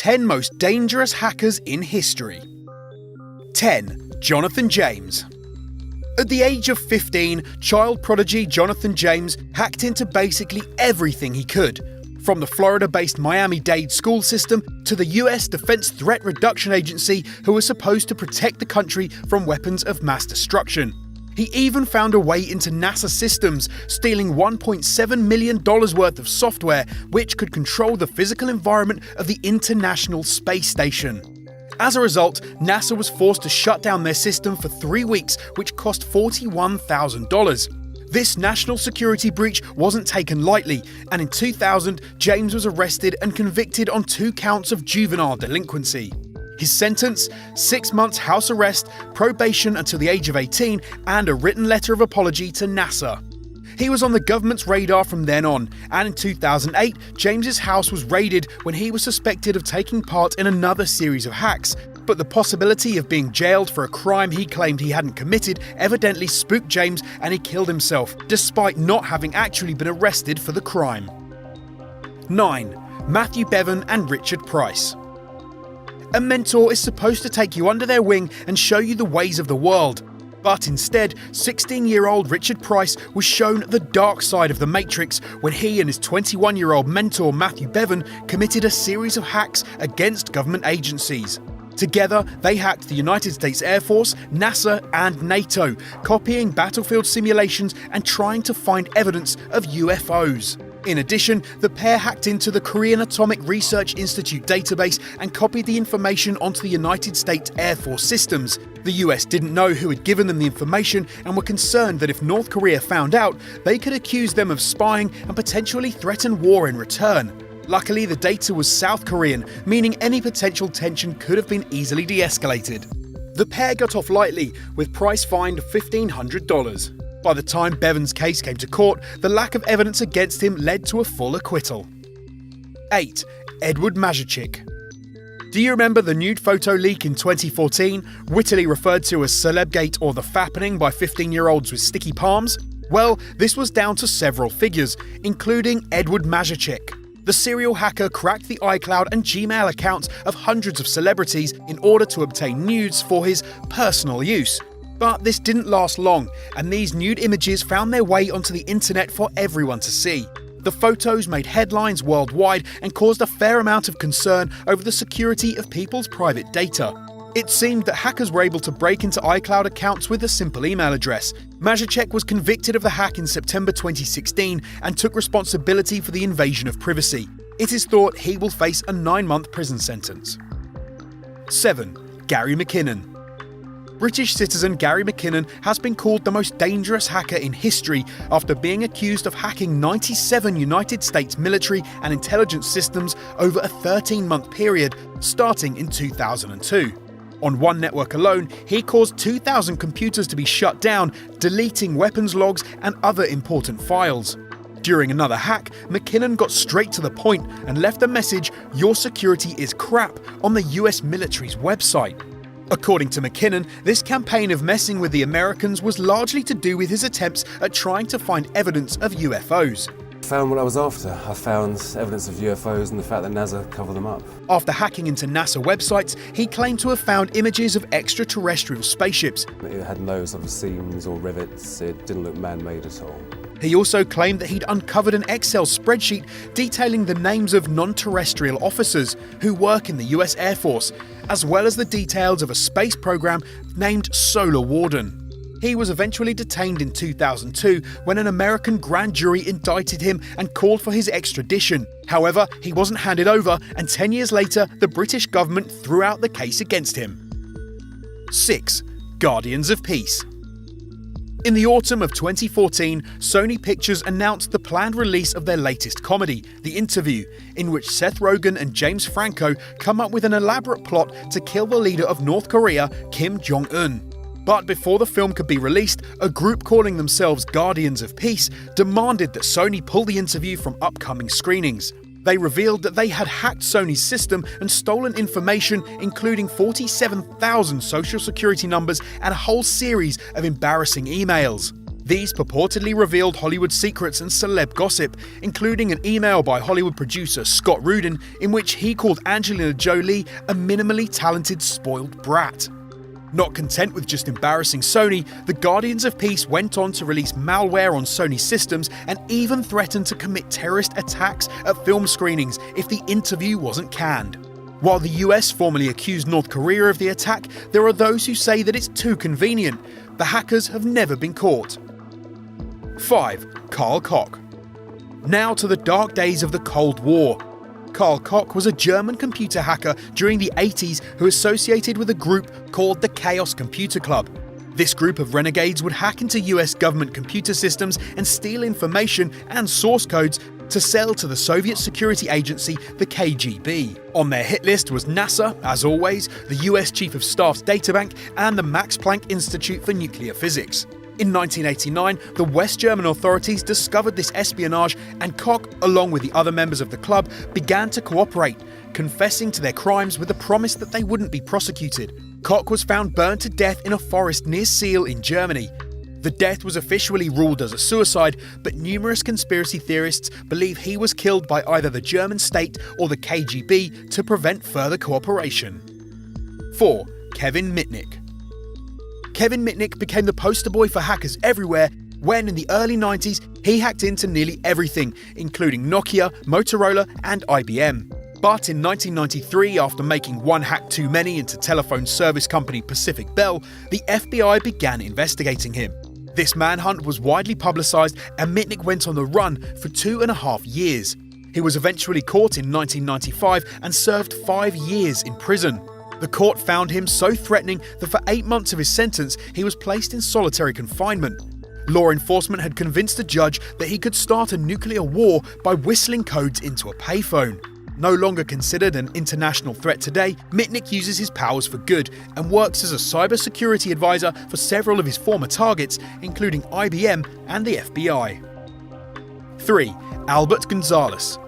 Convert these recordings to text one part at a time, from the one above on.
10 most dangerous hackers in history. 10. Jonathan James. At the age of 15, child prodigy Jonathan James hacked into basically everything he could, from the Florida-based Miami-Dade school system to the US Defense Threat Reduction Agency, who was supposed to protect the country from weapons of mass destruction. He even found a way into NASA systems, stealing $1.7 million worth of software which could control the physical environment of the International Space Station. As a result, NASA was forced to shut down their system for 3 weeks, which cost $41,000. This national security breach wasn't taken lightly, and in 2000, James was arrested and convicted on 2 counts of juvenile delinquency. His sentence: 6 months house arrest, probation until the age of 18, and a written letter of apology to NASA. He was on the government's radar from then on, and in 2008, James's house was raided when he was suspected of taking part in another series of hacks. But the possibility of being jailed for a crime he claimed he hadn't committed evidently spooked James, and he killed himself, despite not having actually been arrested for the crime. 9. Matthew Bevan and Richard Price. A mentor is supposed to take you under their wing and show you the ways of the world. But instead, 16-year-old Richard Price was shown the dark side of the Matrix when he and his 21-year-old mentor Matthew Bevan committed a series of hacks against government agencies. Together, they hacked the United States Air Force, NASA, and NATO, copying battlefield simulations and trying to find evidence of UFOs. In addition, the pair hacked into the Korean Atomic Research Institute database and copied the information onto the United States Air Force systems. The US didn't know who had given them the information and were concerned that if North Korea found out, they could accuse them of spying and potentially threaten war in return. Luckily, the data was South Korean, meaning any potential tension could have been easily de-escalated. The pair got off lightly, with Price fined $1,500. By the time Bevan's case came to court, the lack of evidence against him led to a full acquittal. 8. Edward Mazurchik. Do you remember the nude photo leak in 2014, wittily referred to as Celebgate or the fappening by 15-year-olds with sticky palms? Well, this was down to several figures, including Edward Mazurchik. The serial hacker cracked the iCloud and Gmail accounts of hundreds of celebrities in order to obtain nudes for his personal use. But this didn't last long, and these nude images found their way onto the internet for everyone to see. The photos made headlines worldwide and caused a fair amount of concern over the security of people's private data. It seemed that hackers were able to break into iCloud accounts with a simple email address. Mazurchik was convicted of the hack in September 2016 and took responsibility for the invasion of privacy. It is thought he will face a 9-month prison sentence. 7. Gary McKinnon. British citizen Gary McKinnon has been called the most dangerous hacker in history after being accused of hacking 97 United States military and intelligence systems over a 13-month period, starting in 2002. On one network alone, he caused 2,000 computers to be shut down, deleting weapons logs and other important files. During another hack, McKinnon got straight to the point and left a message, "Your security is crap," on the US military's website. According to McKinnon, this campaign of messing with the Americans was largely to do with his attempts at trying to find evidence of UFOs. I found what I was after. I found evidence of UFOs and the fact that NASA covered them up. After hacking into NASA websites, he claimed to have found images of extraterrestrial spaceships. It had no sort of seams or rivets. It didn't look man-made at all. He also claimed that he'd uncovered an Excel spreadsheet detailing the names of non-terrestrial officers who work in the US Air Force, as well as the details of a space program named Solar Warden. He was eventually detained in 2002 when an American grand jury indicted him and called for his extradition. However, he wasn't handed over, and 10 years later, the British government threw out the case against him. 6. Guardians of Peace. In the autumn of 2014, Sony Pictures announced the planned release of their latest comedy, The Interview, in which Seth Rogen and James Franco come up with an elaborate plot to kill the leader of North Korea, Kim Jong-un. But before the film could be released, a group calling themselves Guardians of Peace demanded that Sony pull The Interview from upcoming screenings. They revealed that they had hacked Sony's system and stolen information, including 47,000 social security numbers and a whole series of embarrassing emails. These purportedly revealed Hollywood secrets and celeb gossip, including an email by Hollywood producer Scott Rudin in which he called Angelina Jolie a minimally talented spoiled brat. Not content with just embarrassing Sony, the Guardians of Peace went on to release malware on Sony systems and even threatened to commit terrorist attacks at film screenings if the interview wasn't canned. While the US formally accused North Korea of the attack, there are those who say that it's too convenient. The hackers have never been caught. 5. Carl Koch. Now to the dark days of the Cold War. Carl Koch was a German computer hacker during the 80s who associated with a group called the Chaos Computer Club. This group of renegades would hack into US government computer systems and steal information and source codes to sell to the Soviet security agency, the KGB. On their hit list was NASA, as always, the US Chief of Staff's databank, and the Max Planck Institute for Nuclear Physics. In 1989, the West German authorities discovered this espionage, and Koch, along with the other members of the club, began to cooperate, confessing to their crimes with the promise that they wouldn't be prosecuted. Koch was found burned to death in a forest near Seal in Germany. The death was officially ruled as a suicide, but numerous conspiracy theorists believe he was killed by either the German state or the KGB to prevent further cooperation. 4. Kevin Mitnick. Kevin Mitnick became the poster boy for hackers everywhere when, in the early 90s, he hacked into nearly everything, including Nokia, Motorola, and IBM. But in 1993, after making one hack too many into telephone service company Pacific Bell, the FBI began investigating him. This manhunt was widely publicized, and Mitnick went on the run for 2.5 years. He was eventually caught in 1995 and served 5 years in prison. The court found him so threatening that for 8 months of his sentence, he was placed in solitary confinement. Law enforcement had convinced the judge that he could start a nuclear war by whistling codes into a payphone. No longer considered an international threat today, Mitnick uses his powers for good and works as a cybersecurity advisor for several of his former targets, including IBM and the FBI. 3. Albert Gonzalez.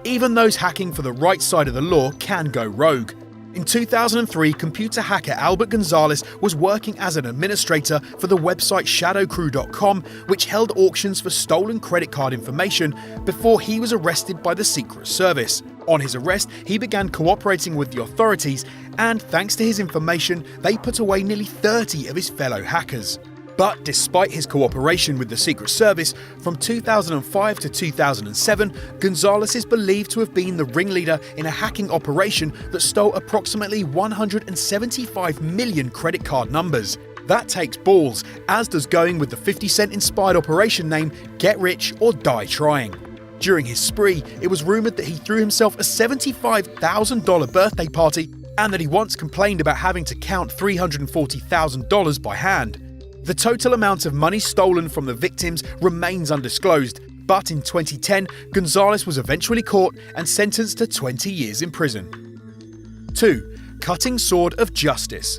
Even those hacking for the right side of the law can go rogue. In 2003, computer hacker Albert Gonzalez was working as an administrator for the website shadowcrew.com, which held auctions for stolen credit card information, before he was arrested by the Secret Service. On his arrest, he began cooperating with the authorities, and thanks to his information, they put away nearly 30 of his fellow hackers. But despite his cooperation with the Secret Service, from 2005 to 2007, Gonzalez is believed to have been the ringleader in a hacking operation that stole approximately 175 million credit card numbers. That takes balls, as does going with the 50 Cent inspired operation name Get Rich or Die Trying. During his spree, it was rumoured that he threw himself a $75,000 birthday party and that he once complained about having to count $340,000 by hand. The total amount of money stolen from the victims remains undisclosed, but in 2010, Gonzalez was eventually caught and sentenced to 20 years in prison. 2. Cutting Sword of Justice.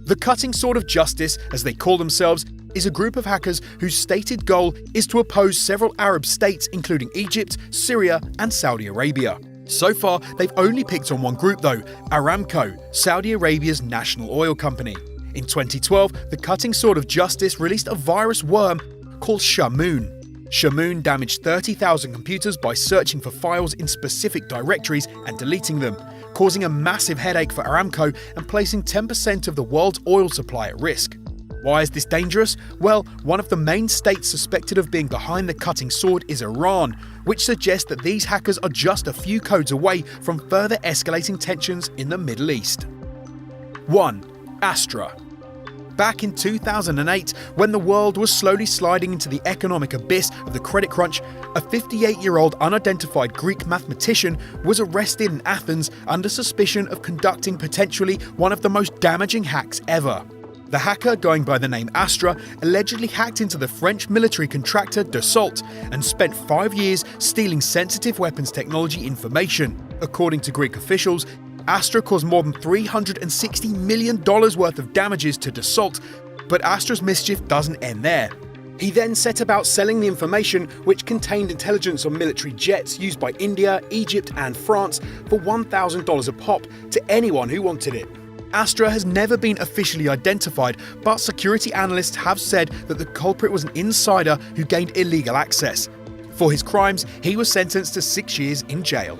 The Cutting Sword of Justice, as they call themselves, is a group of hackers whose stated goal is to oppose several Arab states including Egypt, Syria, and Saudi Arabia. So far, they've only picked on one group though, Aramco, Saudi Arabia's national oil company. In 2012, the Cutting Sword of Justice released a virus worm called Shamoon. Shamoon damaged 30,000 computers by searching for files in specific directories and deleting them, causing a massive headache for Aramco and placing 10% of the world's oil supply at risk. Why is this dangerous? Well, one of the main states suspected of being behind the Cutting Sword is Iran, which suggests that these hackers are just a few codes away from further escalating tensions in the Middle East. 1. Astra. Back in 2008, when the world was slowly sliding into the economic abyss of the credit crunch, a 58-year-old unidentified Greek mathematician was arrested in Athens under suspicion of conducting potentially one of the most damaging hacks ever. The hacker, going by the name Astra, allegedly hacked into the French military contractor Dassault and spent 5 years stealing sensitive weapons technology information. According to Greek officials, Astra caused more than $360 million worth of damages to Dassault, but Astra's mischief doesn't end there. He then set about selling the information, which contained intelligence on military jets used by India, Egypt, and France, for $1,000 a pop to anyone who wanted it. Astra has never been officially identified, but security analysts have said that the culprit was an insider who gained illegal access. For his crimes, he was sentenced to 6 years in jail.